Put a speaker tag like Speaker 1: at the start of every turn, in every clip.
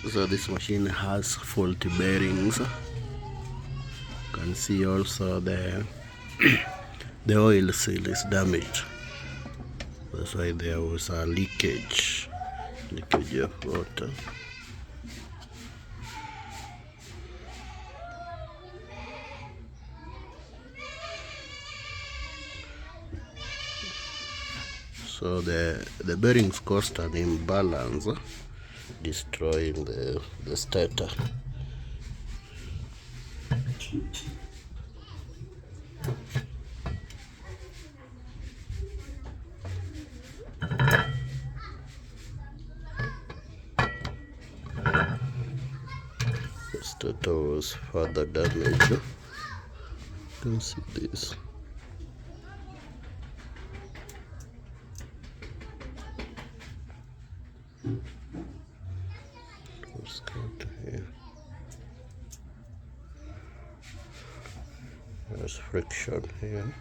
Speaker 1: So this machine has faulty bearings. You can see also the oil seal is damaged. That's why there was a leakage of water. So the bearings caused an imbalance, destroying the stator. The stator was further damaged. You can see this. Let's go to here. There's friction here.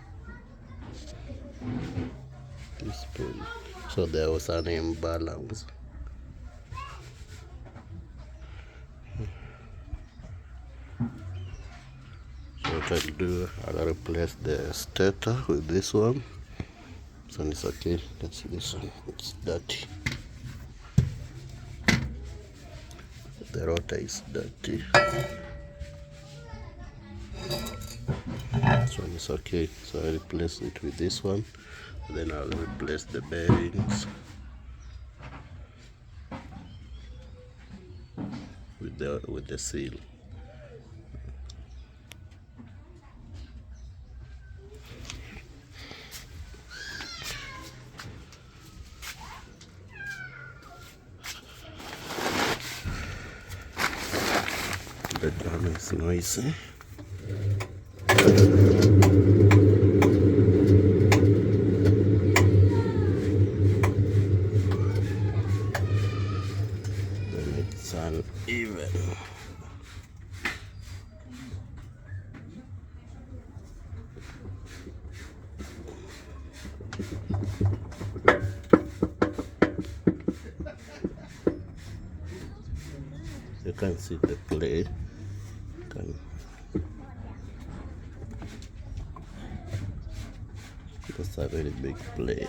Speaker 1: This pull. So there was an imbalance. So what I'll do, I'll replace the stator with this one. This one is okay. You can see this one, it's dirty. The rotor is dirty. This one is okay, so I'll replace it with this one. Then I'll replace the bearings with the seal. The drum is noisy. Then it's uneven. You can see the play. That's a very big play.